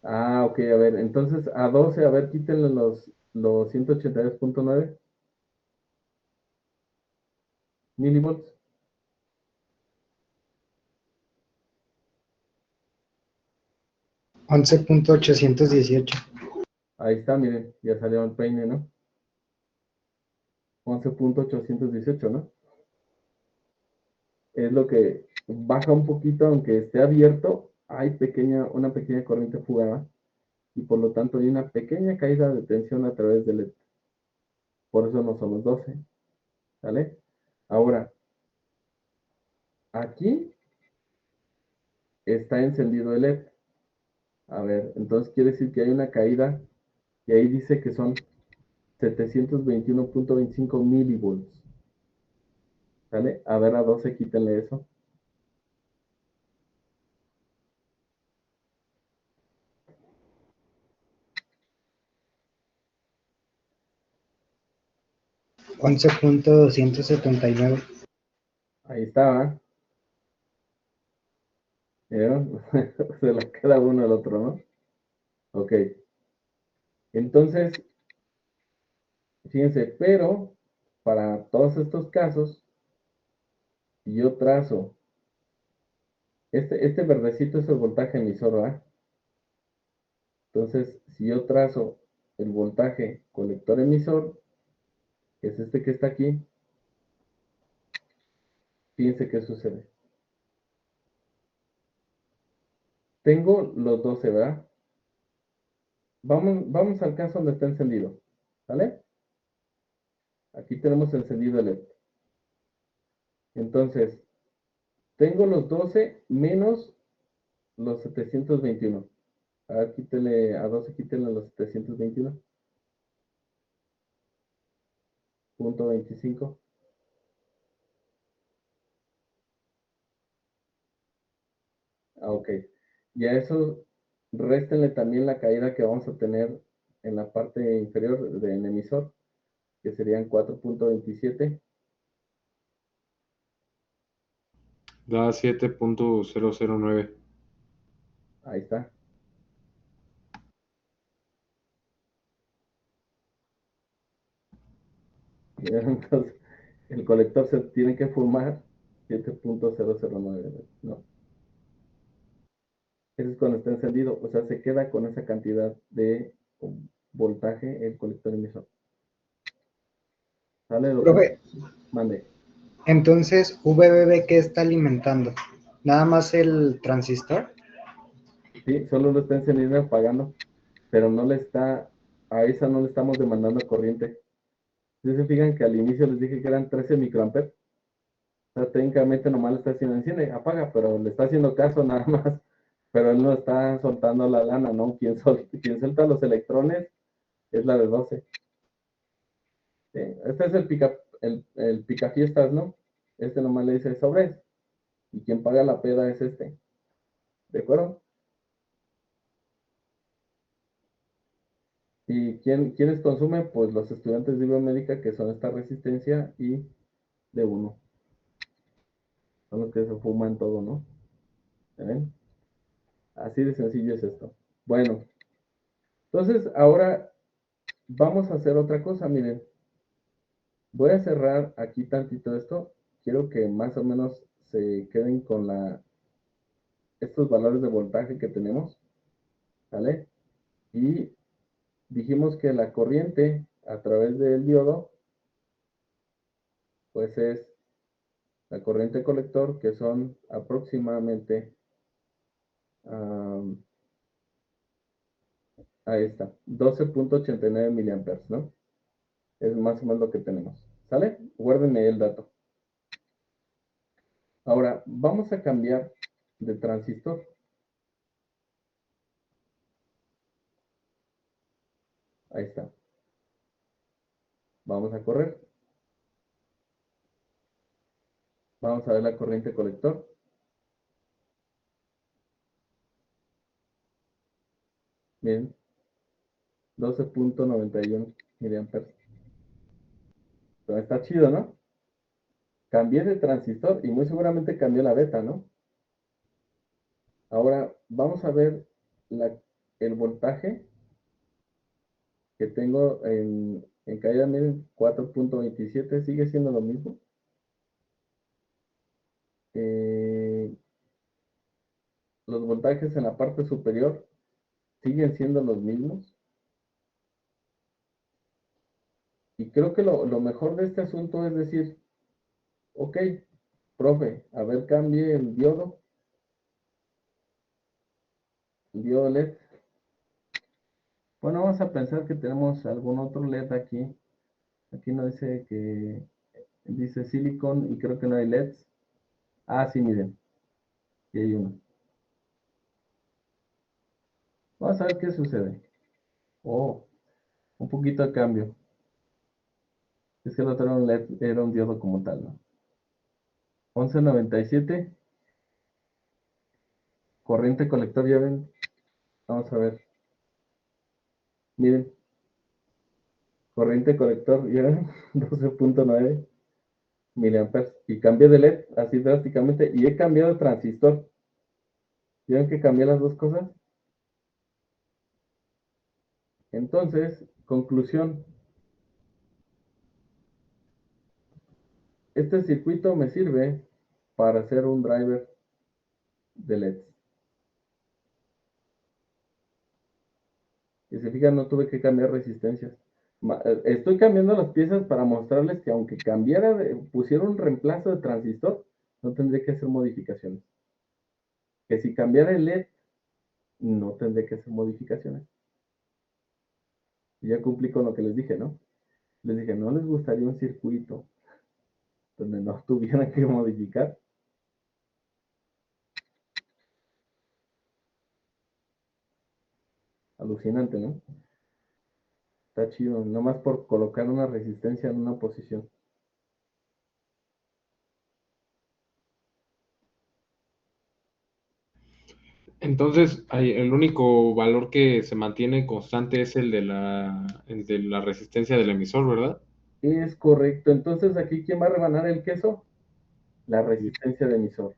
Ah, ok, a ver, entonces a 12, a ver, quítenle los 182.9 milivolts. 11.818. Ahí está, miren, ya salió el peine, ¿no? 11.818, ¿no? Es lo que baja un poquito, aunque esté abierto, hay una pequeña corriente fugada y por lo tanto hay una pequeña caída de tensión a través del LED. Por eso no somos 12, ¿vale? Ahora, aquí está encendido el LED. A ver, entonces quiere decir que hay una caída y ahí dice que son 721.25 milivolts. ¿Sale? A ver, a 12 quítenle eso. 11.279. Ahí está, ¿vieron? Se la queda uno al otro, ¿no? Ok. Entonces, fíjense, pero para todos estos casos, si yo trazo, este verdecito es el voltaje emisor, ¿verdad? Entonces, si yo trazo el voltaje colector emisor, que es este que está aquí, fíjense qué sucede. Tengo los 12, ¿verdad? Vamos al caso donde está encendido, ¿vale? Aquí tenemos encendido el LED. Entonces, tengo los 12 menos los 721. A quítele, a 12 quítele los 721.25. Ah, ok. Y a eso réstenle también la caída que vamos a tener en la parte inferior del emisor, que serían 4.27. Da 7.009. Ahí está. Entonces, el colector se tiene que fumar 7.009, ¿no? Eso es cuando está encendido, o sea, se queda con esa cantidad de voltaje el colector emisor. ¿Sale? Profe, Mande. entonces, VBB, ¿qué está alimentando? ¿Nada más el transistor? Sí, solo lo está encendiendo y apagando, pero no le está, a esa no le estamos demandando corriente. Si se fijan que al inicio les dije que eran 13 microamperes, o sea, técnicamente nomás le está haciendo enciende, apaga, pero le está haciendo caso nada más, pero él no está soltando la lana, ¿no? Quien suelta los electrones es la de 12. ¿Sí? Este es el picafiestas, ¿no? Este nomás le dice sobres, y quien paga la peda es este, ¿de acuerdo? ¿Y quiénes consumen? Pues los estudiantes de biomédica, que son esta resistencia y de uno. Son los que se fuman todo, ¿no? ¿Ven? Así de sencillo es esto. Bueno, entonces ahora vamos a hacer otra cosa, miren. Voy a cerrar aquí tantito esto. Quiero que más o menos se queden con estos valores de voltaje que tenemos, ¿vale? Y dijimos que la corriente a través del diodo, pues es la corriente colector, que son aproximadamente, ahí está, 12.89 miliamperes, ¿no? Es más o menos lo que tenemos. ¿Sale? Guárdenme el dato. Ahora, vamos a cambiar de transistor. Ahí está. Vamos a correr. Vamos a ver la corriente colector. Bien. 12.91 miliamperes. Pero está chido, ¿no? Cambié de transistor y muy seguramente cambié la beta, ¿no? Ahora vamos a ver el voltaje que tengo en caída, miren, 4.27, sigue siendo lo mismo. Los voltajes en la parte superior siguen siendo los mismos. Y creo que lo mejor de este asunto es decir, ok, profe, a ver, cambie el diodo LED. Bueno, vamos a pensar que tenemos algún otro LED aquí. Aquí no dice que dice silicon y creo que no hay LEDs. Ah, sí, miren, aquí hay uno. Vamos a ver qué sucede. Oh, un poquito de cambio. Es que el otro era un LED, era un diodo como tal, ¿no? 1197. Corriente colector, ya ven. Vamos a ver. Miren, corriente colector, ya ven, 12.9 miliamperes. Y cambié de LED así drásticamente. Y he cambiado de transistor. ¿Vieron que cambié las dos cosas? Entonces, conclusión. Este circuito me sirve para hacer un driver de LEDs. Y se fijan, no tuve que cambiar resistencias. Estoy cambiando las piezas para mostrarles que aunque pusiera un reemplazo de transistor, no tendré que hacer modificaciones. Que si cambiara el LED, no tendré que hacer modificaciones. Y ya cumplí con lo que les dije, ¿no? Les dije, ¿no les gustaría un circuito donde no tuvieran que modificar? Alucinante, ¿no? Está chido, nomás por colocar una resistencia en una posición. Entonces, el único valor que se mantiene constante es el de la resistencia del emisor, ¿verdad? Es correcto. Entonces, aquí, ¿quién va a rebanar el queso? La resistencia de emisor.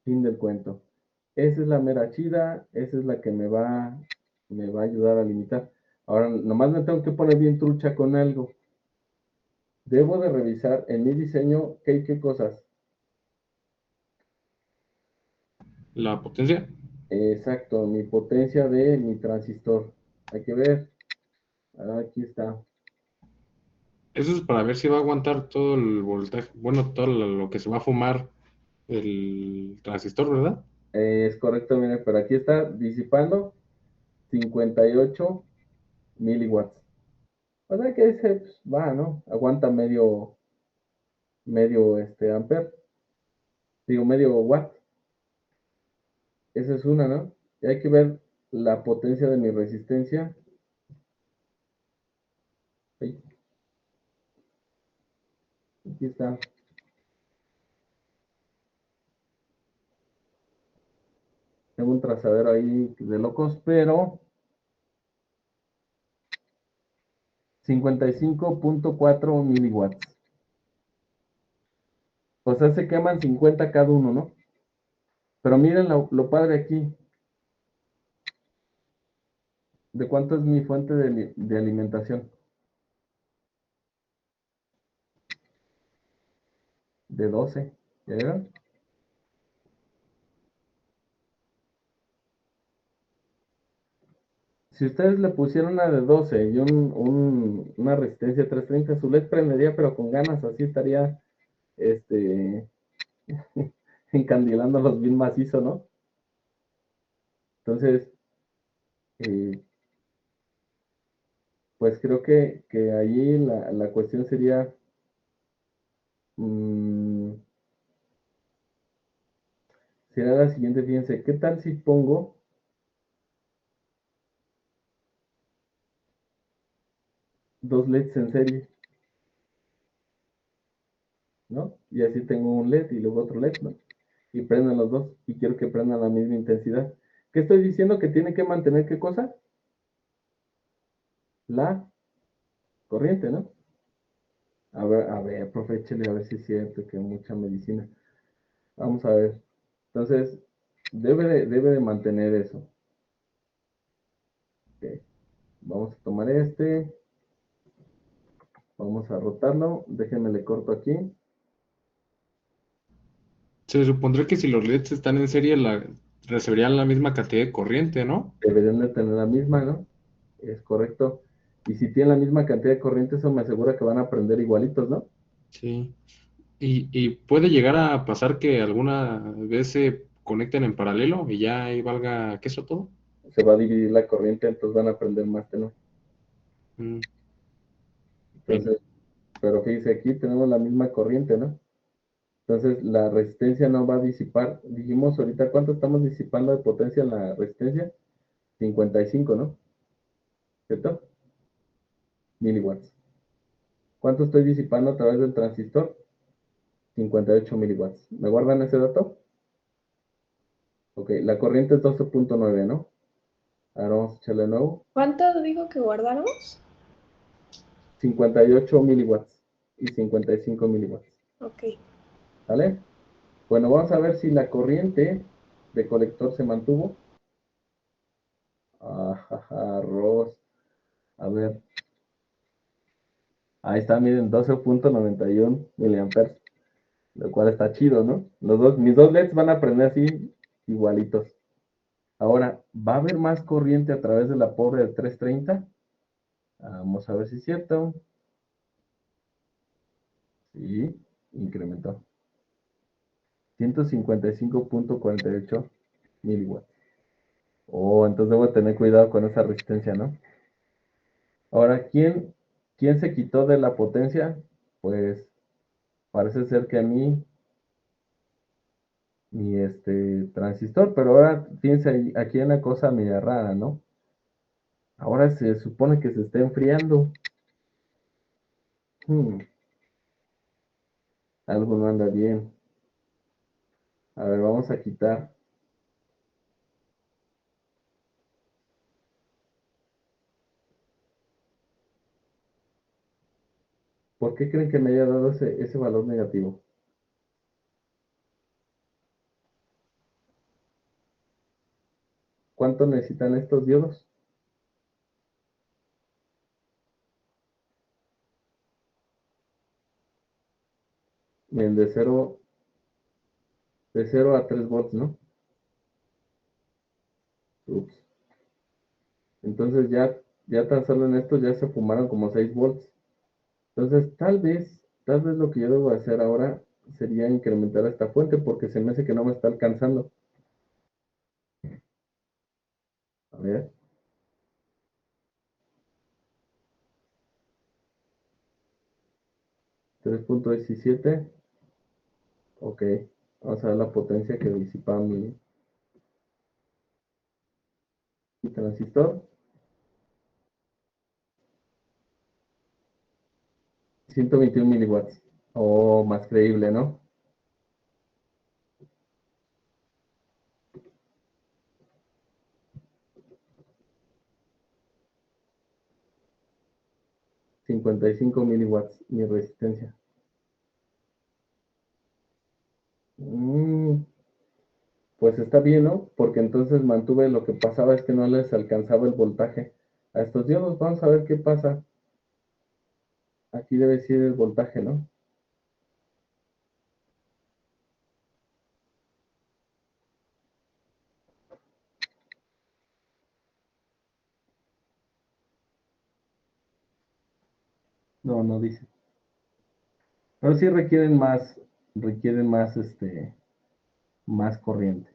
Fin del cuento. Esa es la mera chida, esa es la que me va a ayudar a limitar. Ahora, nomás me tengo que poner bien trucha con algo. Debo de revisar en mi diseño qué cosas. La potencia. Exacto, mi potencia de mi transistor. Hay que ver. Aquí está. Eso es para ver si va a aguantar todo el voltaje, bueno, todo lo que se va a fumar el transistor, ¿verdad? Es correcto, mire, pero aquí está disipando 58 miliwatts. O sea que ese pues, va, ¿no? Aguanta medio amper. Digo, medio watt. Esa es una, ¿no? Y hay que ver la potencia de mi resistencia. Ahí, aquí está. Tengo un trazadero ahí de locos, pero 55.4 miliwatts. O sea, se queman 50 cada uno, ¿no? Pero miren lo padre aquí. ¿De cuánto es mi fuente de alimentación? De 12. ¿Ya vieron? Si ustedes le pusieron una de 12 y una resistencia de 330, su LED prendería, pero con ganas, así estaría este, encandilándolos bien macizo, ¿no? Entonces, eh, pues creo que ahí la cuestión sería, mm, sería la siguiente, fíjense, ¿qué tal si pongo dos LEDs en serie, ¿no? Y así tengo un LED y luego otro LED, ¿no? Y prendan los dos y quiero que prendan la misma intensidad. ¿Qué estoy diciendo? Que tiene que mantener qué cosa? La corriente, ¿no? A ver, profe, échale a ver si es cierto que mucha medicina. Vamos a ver. Entonces, debe de mantener eso. Ok. Vamos a tomar este. Vamos a rotarlo. Déjenme le corto aquí. Se supondría que si los LEDs están en serie, recibirían la misma cantidad de corriente, ¿no? Deberían de tener la misma, ¿no? Es correcto. Y si tienen la misma cantidad de corriente, eso me asegura que van a prender igualitos, ¿no? Sí. Y puede llegar a pasar que alguna vez se conecten en paralelo y ya ahí valga queso todo. Se va a dividir la corriente, entonces van a prender más tenue. Mm, bien. Entonces, pero fíjense, aquí tenemos la misma corriente, ¿no? Entonces, la resistencia no va a disipar. Dijimos ahorita, ¿cuánto estamos disipando de potencia en la resistencia? 55, ¿no? ¿Cierto? Miliwatts. ¿Cuánto estoy disipando a través del transistor? 58 miliwatts. ¿Me guardan ese dato? Ok, la corriente es 12.9, ¿no? Ahora vamos a echarle de nuevo. ¿Cuánto digo que guardáramos? 58 miliwatts y 55 miliwatts. Ok. ¿Vale? Bueno, vamos a ver si la corriente de colector se mantuvo. Ajaja, arroz. A ver. Ahí está, miren, 12.91 miliamperes. Lo cual está chido, ¿no? Mis dos LEDs van a prender así igualitos. Ahora, ¿va a haber más corriente a través de la pobre de 330? Vamos a ver si es cierto. Sí, incrementó. 155.48 miliwatts. Oh, entonces debo tener cuidado con esa resistencia, ¿no? Ahora, ¿quién se quitó de la potencia? Pues parece ser que a mí, mi transistor, pero ahora fíjense aquí en la cosa media rara, ¿no? Ahora se supone que se está enfriando. Hmm, algo no anda bien. A ver, vamos a quitar ¿Por qué creen que me haya dado ese valor negativo? ¿Cuánto necesitan estos diodos? Bien, de 0 a 3 volts, ¿no? Ups. Entonces ya tan solo en esto ya se fumaron como 6 volts. Entonces tal vez lo que yo debo hacer ahora sería incrementar esta fuente porque se me hace que no me está alcanzando. A ver. 3.17. Ok. Vamos a ver la potencia que disipa mi transistor. 121 miliwatts. Oh, más creíble, ¿no? $55 miliwatts mi resistencia. Pues está bien, ¿no? Porque entonces mantuve lo que pasaba es que no les alcanzaba el voltaje a estos diodos. Vamos a ver qué pasa. Aquí debe ser el voltaje, ¿no? No, no dice. Pero sí requieren más, más corriente.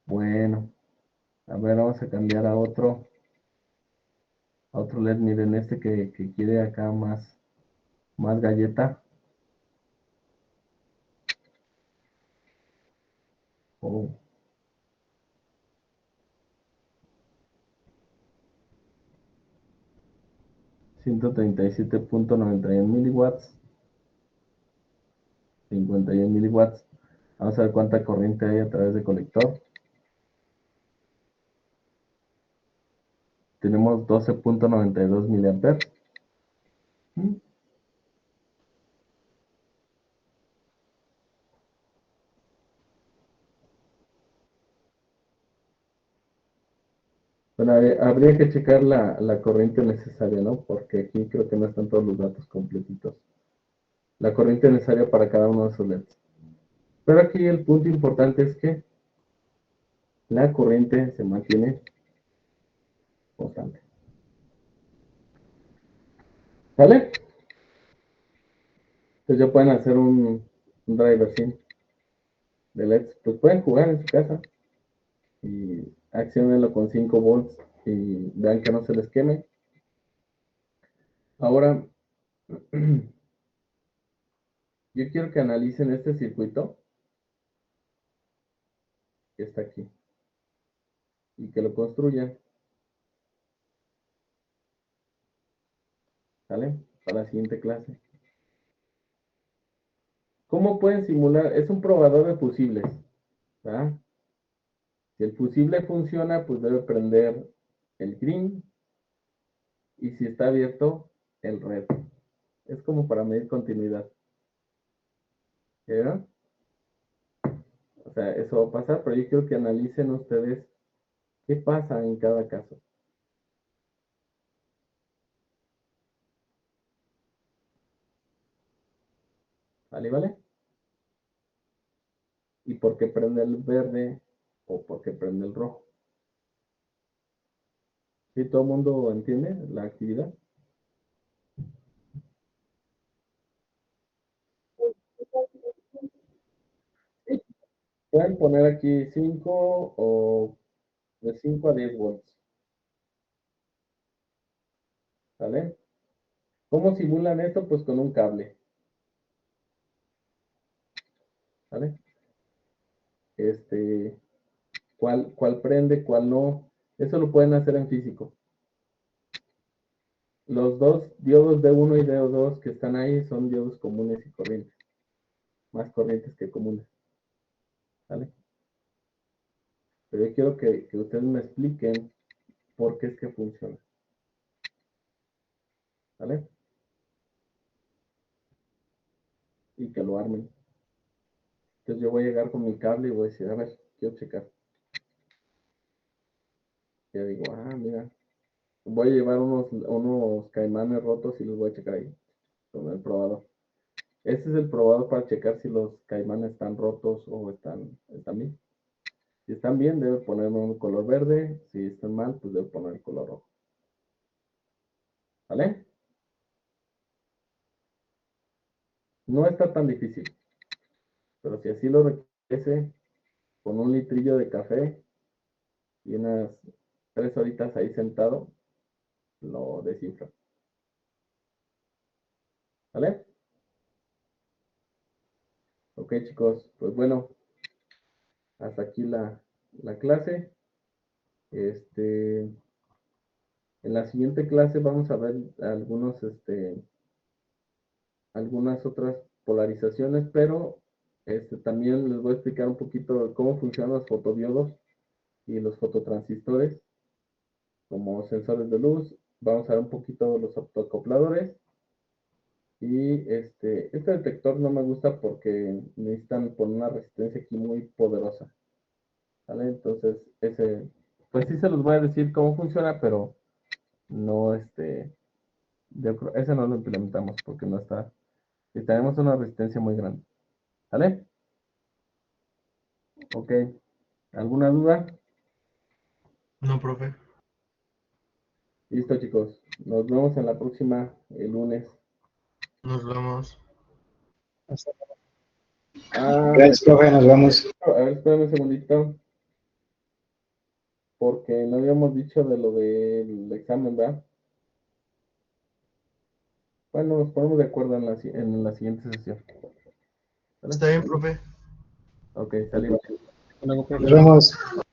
Bueno, a ver, vamos a cambiar a otro LED. Miren, este que quiere acá más galleta. Oh. $137.91 miliwatts. 51 miliwatts. Vamos a ver cuánta corriente hay a través del colector. Tenemos 12.92 miliamperes. Bueno, habría que checar la corriente necesaria, ¿no? Porque aquí creo que no están todos los datos completitos. La corriente necesaria para cada uno de esos LEDs. Pero aquí el punto importante es que la corriente se mantiene constante. ¿Vale? Entonces ya pueden hacer un driver sim de LEDs. Pues pueden jugar en su casa y accionenlo con 5 volts y vean que no se les queme. Ahora, yo quiero que analicen este circuito que está aquí y que lo construyan. ¿Sale? Para la siguiente clase. ¿Cómo pueden simular? Es un probador de fusibles. ¿Verdad? Si el fusible funciona, pues debe prender el green. Y si está abierto, el red. Es como para medir continuidad. ¿Ya? O sea, eso va a pasar, pero yo quiero que analicen ustedes qué pasa en cada caso. ¿Vale? ¿Vale? ¿Y por qué prende el verde o por qué prende el rojo? ¿Sí todo el mundo entiende la actividad? Sí. Pueden poner aquí 5 o de 5 a 10 volts. ¿Vale? ¿Cómo simulan esto? Pues con un cable. ¿Vale? ¿Cuál prende, cuál no? Eso lo pueden hacer en físico. Los dos diodos D1 y D2 que están ahí son diodos comunes y corrientes. Más corrientes que comunes. ¿Vale? Pero yo quiero que ustedes me expliquen por qué es que funciona. ¿Vale? y que lo armen. Entonces yo voy a llegar con mi cable y voy a decir, a ver, quiero checar. Ya digo, mira, voy a llevar unos caimanes rotos y los voy a checar ahí con el probador. Este es el probador para checar si los caimanes están rotos o están bien. Si están bien, debe poner un color verde. Si están mal, pues debe poner el color rojo. ¿Vale? No está tan difícil. Pero si así lo requiere, con un litrillo de café y unas 3 horitas ahí sentado, lo descifra. ¿Vale? Ok, chicos, pues bueno, hasta aquí la clase. En la siguiente clase vamos a ver algunas otras polarizaciones, pero también les voy a explicar un poquito cómo funcionan los fotodiodos y los fototransistores como sensores de luz. Vamos a ver un poquito los optoacopladores. Y este detector no me gusta porque necesitan poner una resistencia aquí muy poderosa. ¿Vale? Entonces, pues sí se los voy a decir cómo funciona, pero no, ese no lo implementamos porque no está, y tenemos una resistencia muy grande. ¿Vale? Ok. ¿Alguna duda? No, profe. Listo, chicos. Nos vemos en la próxima, el lunes. Nos vemos. Gracias, profe, nos vemos. A ver, espérame un segundito. Porque no habíamos dicho de lo del examen, ¿verdad? Bueno, nos ponemos de acuerdo en la siguiente sesión. ¿Vale? Está bien, profe. Ok, salimos. Luego, profe. Nos vemos.